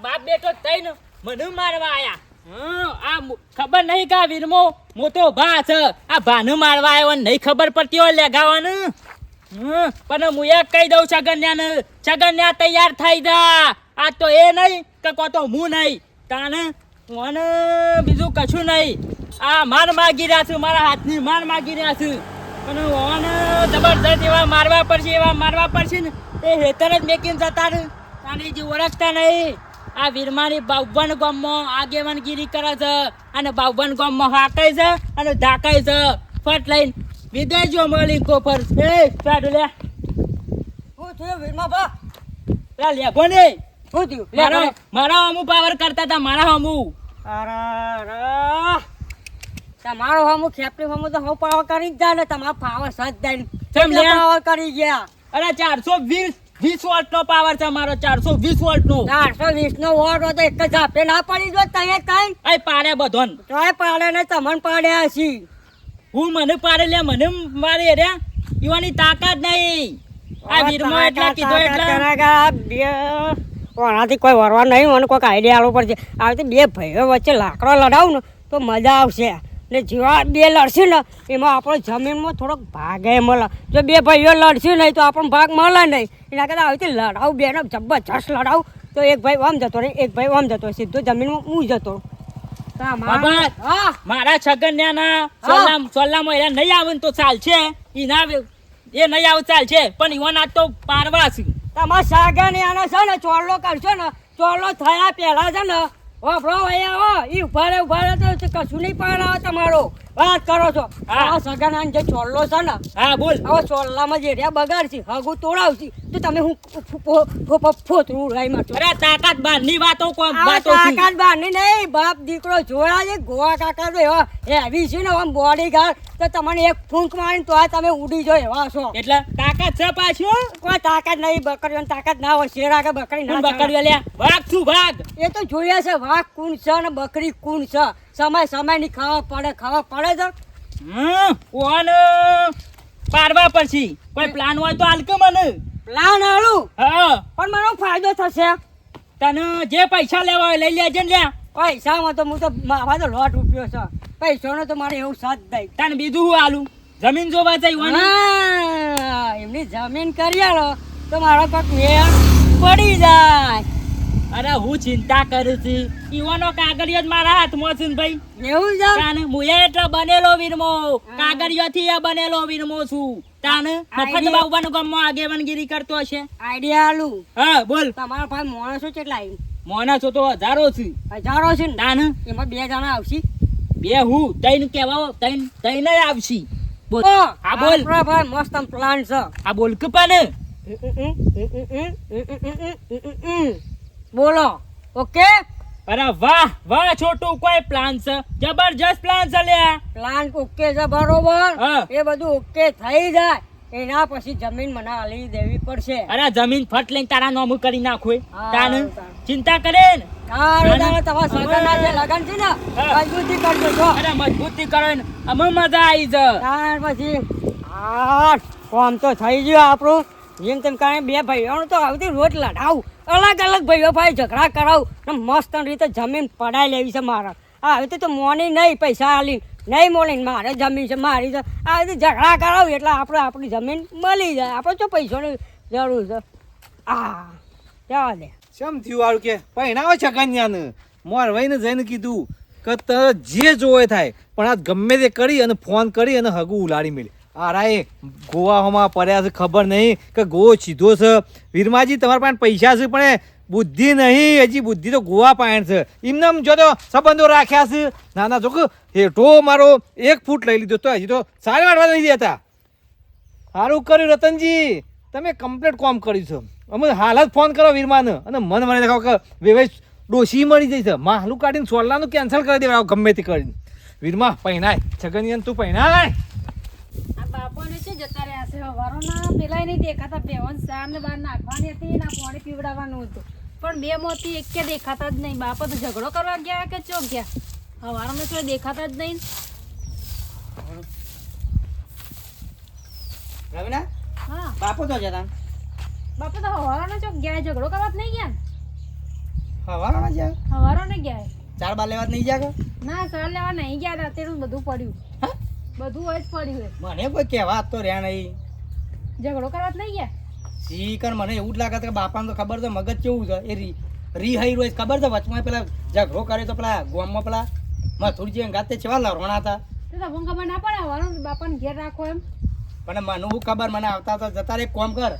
બાપ બેટો થઈને મને મારવા આયા આ ખબર નહીં કે વીરમો મોટો ભા છે આ ભાનું મારવા આવ્યો નહીં ખબર પડતી હોય લેગાવાનું પણ હું એક કહી દઉં છગન્યા તૈયાર થઈ જા આ તો એ નહીં કે કો તો હું નહીં તાને મને બીજું કશું નહીં આ માર માગી રહ્યા છું મારા હાથની માર માગી રહ્યા છું પણ ઓને જબરજસ્ત એવા મારવા પડશે ને એ હેતર જ મેકીને જતા ને તાને જે ઓળખતા નહીં આ વીરમાની બાવન ગામમાં આગેવાનગીરી કરે છે અને બાવન ગામમાં હાકાય છે અને ઢાકાય છે ફટ લઈને વિદેશો મળી કોફર એ ચાડુ લે શું થયું વીરમા બા લે લે બોને શું થયું મારા હમુ પાવર કરતા હતા મારા હમુ અરે તમારો હમુ ખેપટી હમુ તો હું પાવર કરી જ જાય ને તમારો પાવર સજ દઈને કેમ લે પાવર કરી ગયા અરે 420 વોલ્ટ નો પાવર છે મારો 420 વોલ્ટ નો 420 નો વોટ હતો એક જ આપે ના પડી જો તઈ કઈ એ પાડે બધોન તોય પાડે ને તમને પાડ્યા છી હું મને પાડે લે મને મારી રે ઈવાની તાકાત નહીં આ વીરમાં એટલા કીધો એટલા ઓનાથી કોઈ વરવા નહીં મને કોઈક આઈડિયા આલો પડશે આવી બે ભાઈઓ વચ્ચે લાકડો લડાવું ને તો મજા આવશે ને જેવા બે લડશે ને એમાં આપણો જમીનમાં થોડોક ભાગે મળે જો બે ભાઈઓ લડશે નહીં તો આપણને ભાગ મળે નહીં એના કરતાં આવી રીતે લડાવું બેને જબરજસ્ત લડાવું તો એક ભાઈ આમ જતો રહે એક ભાઈ આમ જતો રહે સીધો જમીનમાં હું જતો મારા છગન્યાના સોલ્લામાં એ નહીં આવે ને તો ચાલશે એ નહીં આવે ચાલશે પણ ઈવાના તો પારવા છે તમારા સાગા ને આને છે ને ચોરલો કરશો ને ચોરલો થયા પહેલા છે ને વાપરો અહીંયા એ ઉભા રહે તો કશું નહીં પાર આવે તમારો વાત કરો છો આ સગા જે ચોરલો છે ને હા બોલ હવે ચોરલામાં જે રહ્યા બગાડશે હગું તોડાવશે તો તમે હું ફોતરું રાઈ માટે અરે તાકાત બારની વાતો કોમ વાતો તાકાત બારની નહીં બાપ દીકરો જોયા છે ગોવા કાકા તો એવા હેવી છે ને આમ બોડી ગાર્ડ તો તમને એક ફૂંક મારીને તો આ તમે ઉડી જો એવા છો એટલે તાકાત છે પાછો કોઈ તાકાત નહીં બકરીઓ તાકાત ના હોય શેરા કે બકરી ના બકરીઓ લે ભાગ શું ભાગ એ તો જોયા છે વાઘ કોણ છે ને બકરી કોણ છે સમય ની ખાવા પડે છે કોણ પારવા પછી કોઈ પ્લાન હોય તો હાલ કે મને પ્લાન હાલું હા પણ મારો ફાયદો થશે તને જે પૈસા લેવા હોય લઈ લેજે ને લે પૈસામાં તો હું તો મારા તો લોટ રૂપિયો છે પૈસાનો તો મારે એવું સાથ દઈ તને બીજું હું હાલું જમીન જોવા જઈ એમની જમીન કરી આલો તો મારો પગ મેળ પડી જાય અરે હું ચિંતા કરું છું ઈવાનો કાગળિયો જ મારા હાથમાં છે ને ભાઈ એવું છે તાને મુએ એટલે બનેલો વીરમો કાગળિયોથી એ બનેલો વીરમો છું તાને મફત બાવવાનું ગામમાં આગેવાનગીરી કરતો હશે આઈડિયા આલું હા બોલ તમારા ભાઈ માણસો કેટલા મોના છો તો હજારો છે ને તાને એમાં 2 જણા આવશે બે હું તૈન કેવા તૈન આવશી બોલ હા બોલ ભાઈ મસ્ત પ્લાન છે આ બોલ કે પાને બોલો ઓકે અરે વાહ છોટું કોઈ પ્લાન છે જબરજસ્ત પ્લાન છે લે પ્લાન ઓકે છે બરોબર હા. એ બધું ઓકે થઈ જાય એના પછી જમીન મને આલી દેવી પડશે અરે જમીન ફટ લઈને તારા નામ કરી નાખો હા, તાને તાન. ચિંતા કરે ને તમારા સગાના જે લગન છે ને હા. મજબૂતી કરજો છો અરે મજબૂતી કરે ને અમે મજા આવી છે ત્યાર પછી કામ તો થઈ ગયું આપણું જેમ તેમ કારણે બે ભાઈઓનું તો આવતી રોજ લડાવું અલગ ભાઈઓ ભાઈ ઝઘડા કરાવું ને મસ્ત રીતે જમીન પડાઈ લેવી છે મારે આવી તો મોની નહીં પૈસા આલી નહીં મોલીને મારે જમીન છે મારી છે આવી રીતે ઝઘડા કરાવું એટલે આપણી જમીન મળી જાય આપણે તો પૈસાની જરૂર છે જવા દે કેમ થયું વાળું કે પહેણાવે છે કન્યાને મોર વઈને જઈને કીધું કે તને જે જોવે થાય પણ આ ગમે તે કરી અને ફોન કરી અને હગું ઉલાડી મેળ્યું આરાએ ગોવામાં પડ્યા છે ખબર નહીં કે ગોવો સીધો છે વીરમાજી તમારા પાસે પૈસા છે પણ બુદ્ધિ નહીં હજી બુદ્ધિ તો ગોવા પાસે છે એમને જો તો સંબંધો રાખ્યા છે નાના જો હેઠો મારો 1 ફૂટ લઈ લીધો તો હજી તો સારી વાળવા નહીં દેતા સારું કર્યું રતનજી તમે કમ્પ્લીટ કામ કર્યું છે અમે હાલ જ ફોન કરો વીરમાને અને મન મને દેખાવ કે વેવાઈ ડોસી મળી જઈ છે માહલું કાઢીને સોલ્લાનું કેન્સલ કરી દેવા ગમે તે કરીને વીરમા પહેણાય છગનિયન તું પહેણાય બાપોને છે જતા રહ્યા છે હવારોના પેલા નહીં દેખાતા બેવન સાર ને બાર નાખવાની હતી ના પાણી પીવડાવવાનું હતું પણ બે મોતી એક કે દેખાતા જ નહીં બાપા તો ઝઘડો કરવા ગયા કે ચોક ગયા હવારોમાં તો દેખાતા જ નહીં રવિના હા બાપુ તો જતા બાપા તો હવારોના ચોક ગયા ઝઘડો કરવા જ નહીં ગયા હવાના છે હવારો ને ગયા હે. ચાર બાર લેવા જ નહીં ગયા કે? ના સર લેવા નહીં ગયા હતા તેનું બધું પડ્યું હા? બધું જ પડ્યું હે. મને કોઈ કહેવા તો રહ્યા નહીં ઝઘડો કરવા જ નહીં ગયા. શીકર મને એવું જ લાગે છે કે બાપાને તો ખબર છે મગજ કેવું છે એ રી હઈ રોજ ખબર છે વચમાં પેલા ઝઘડો કરે તો પેલા ગામમાં પેલા મથુરજી અંગાતે ચેવા લડવાના હતા તો તમને ખબર ના પડે હવારો બાપાને ઘેર રાખો એમ. પણ મને શું ખબર મને આવતા તો જતા રે કોમ કર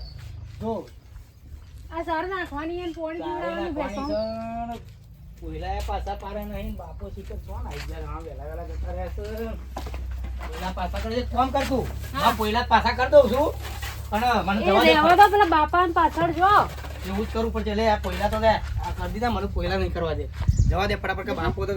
જો આ સર નાખવાની એને પોણી પીવડાવવાનું ભેંસો. કોયલા પાછા પારે નહીં બાપો શીખર કોણ આવી ગયા હા વેલા વેલા જતા રહેશે કોયલા પાછા કરે કોમ કર તું હા કોયલા પાછા કરી દઉં છું પણ મને એ જવા દે રહેવા દો પેલા બાપાને પાછળ જો. એવું જ કરવું પડશે લે આ કોયલા તો લે આ કરી દીધા મને કોયલા નહીં કરવા દે જવા દે ફટાફટ કે બાપો તો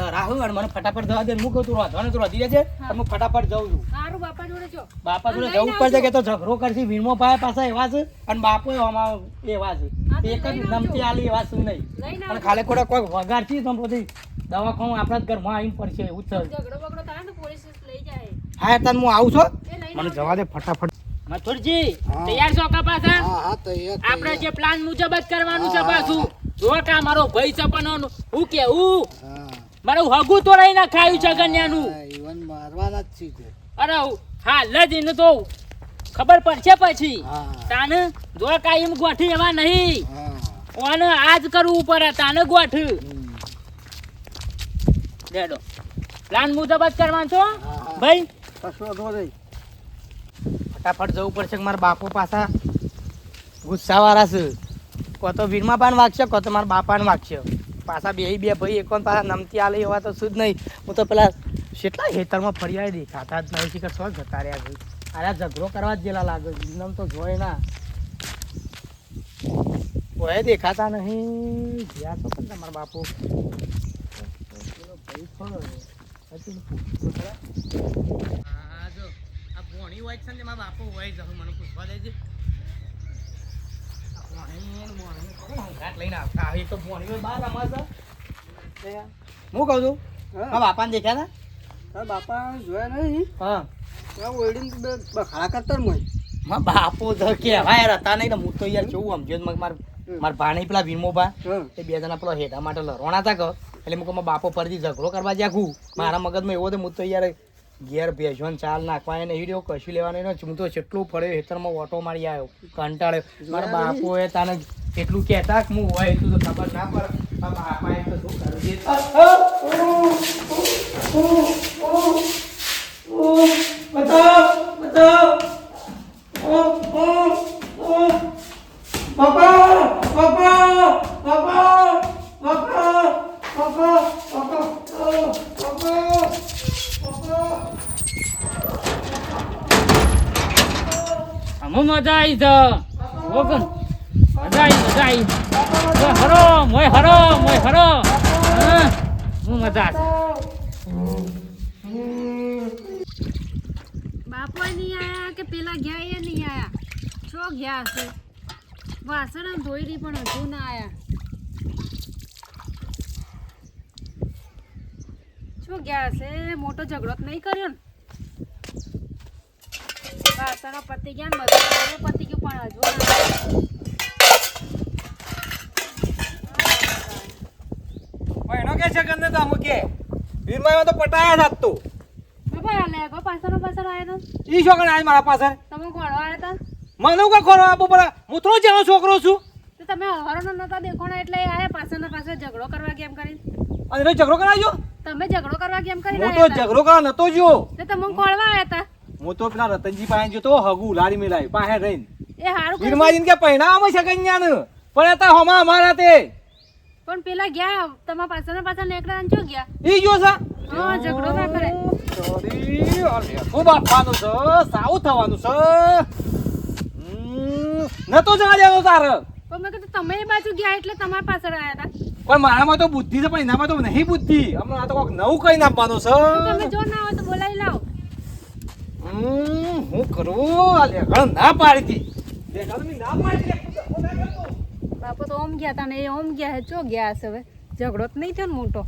રાહુલ અને મને ફટાફટ જવા દે હું કહું તું રાધવાને તું રાધી છે અને હું ફટાફટ જાઉં છું સારું બાપા જોડે જો. બાપા જોડે જવું જ પડશે કે તો ઝઘડો કરશે વીરમો ભાઈ પાછા એવા છે અને બાપો એવા છે હા, તો એક જ લઈને આવજો. નમતી આલી એવા શું નહીં લઈને અને આવજો. ખાલી ખોટા કોઈ વગાડતી તો બધી દવાખાનું આપણા જ ઘરમાં આવીને પડશે એવું જ છે ઝઘડો બગડો થાય ને તો પોલીસ લઈ જાય. હા તને હું આવું છું એ લઈને મને આવજો. જવા દે ફટાફટ મથુરજી હા. તૈયાર છો કા પાછા હા તો એ આપણે જે પ્લાન મુજબ જ કરવાનું છે પાછું જો કા મારો ભાઈ સપનો હું કેવું મારું હગું તો રહી ના ખાયું છે કન્યાનું ઈવન મારવાના જ છે અરે હાલ જ એને તો ખબર પડશે પછી હા તાને જો કાયમ ગોઠી એવા નહીં હા ઓને આજ કરવું પડે તાને ગોઠ દેડો પ્લાન મુજબ જ કરવાનું છો હા. ભાઈ કશો તો નહીં ફટાફટ જવું પડશે કે મારા બાપો પાછા ગુસ્સાવાળા છે કો તો વીરમાં પાન વાગશે કો તો મારા બાપાને વાગશે પાછા બે ભાઈ એક પાછા નમતી આલે એવા તો શું જ નહીં હું તો પેલા કેટલા ખેતરમાં ફરિયાદ દેખાતા જ નહીં શીખર શું જતા રહ્યા ભાઈ અરે ઝઘડો કરવા જ જેલા લાગે એમ તો જોઈ ના કોઈ દેખાતા નહીં જ્યાં તો પણ તમારા બાપુ ભાઈ થોડો હજી પૂછતો ખરા. હા જો આ ભોણી હોય છે ને મારા બાપુ હોય જ મને પૂછવા દેજે લઈને આવતા આવી તો ભોણી બહાર રમા છે હું કહું છું મારા બાપાને દેખ્યા હતા તારા બાપા જોયા નહીં હા ઓળીને બખાડા કરતા મોય મારા બાપુ તો કહેવાય યાર હતા નહીં ને હું તો યાર જોઉં સમજો મારા ભાણી પેલા વીમોબા એ બે જણા પેલા હેઠા માટે લડવાના હતા કે એટલે હું કહું મારા બાપો પરથી ઝઘડો કરવા જાખું મારા મગજમાં એવો તો હું તો યાર ઘેર ભેજવાન ચાલ નાખવા એને હીડ્યો કશું લેવાનું નહીં હું તો જેટલું પડ્યો હેતરમાં ઓટો મારી આવ્યો કંટાળ્યો મારા બાપોએ તને એટલું કહેતા કે હું હોય એટલું તો ખબર ના પડે મારા બાપાએ તો શું કરી દીધું બતાવ બતાવ બાપા બાપા બાપા બાપા બાપા અમે મજા આવી છે વગન મજા આવી ઓય હરો મોય હરો હા હું મજા છે બાપો નહીં આયા કે પેલા ગયા એ નહીં આયા છો ગયા હશે વાસણ ધોઈ રહી પણ હજુ ના આયા છો ગયા હશે મોટો ઝઘડો તો નહીં કર્યો ને વાસણો પતી ગયા ને બધું પતી ગયું પણ હજુ ના આયા. એનો કે છે ગંદે તો અમુક કે વીરમાં તો પટાયા થાત તો બાપા લે ગો પાછળ આયા તો ઈ છોકરા આજ મારા પાસે તમે ઘોડો આયા તા મને કા ખોરો આપો પર હું તો જેનો છોકરો છું તો તમે હવારો નતા દેખોણા એટલે આયા પાછળ ઝઘડો કરવા કેમ કરી અને રે ઝઘડો કરાયો તમે ઝઘડો કરવા કેમ કરી હું તો ઝઘડો કરવા નતો જો તો તમે કોળવા આયા તા હું તો પેલા રતનજી પાસે જો તો હગુ લારી મેલાય પાસે રહીને એ હારું કર્યું. વીરમાજીને કે પહેણાવામાં છે કન્યાને પણ હતા હોમાં અમારા તે પણ પેલા ગયા તમારા પાછળ નેકડા ચો ગયા ઈ જો છે હા ઝઘડો ના કરે સોરી અરે હું બાપાનું છે સાવ થવાનું છે નતો જવા દેવાનો તારે પણ મેં કીધું તમે એ બાજુ ગયા એટલે તમારા પાછળ આયા હતા પણ મારામાં તો બુદ્ધિ છે પણ એનામાં તો નહીં બુદ્ધિ હમણાં આ તો કોઈક નવું કઈ આપવાનું છે તમે જો ના હોય તો બોલાવી લાવો હું કરું આ લેખણ ના પાડી હતી લેખણ મેં ના પાડી હતી. બાપો તો ઓમ ગયા તા ને એ ઓમ ગયા હે ચો ગયા હશે હવે ઝઘડો તો નહીં થયો ને મોટો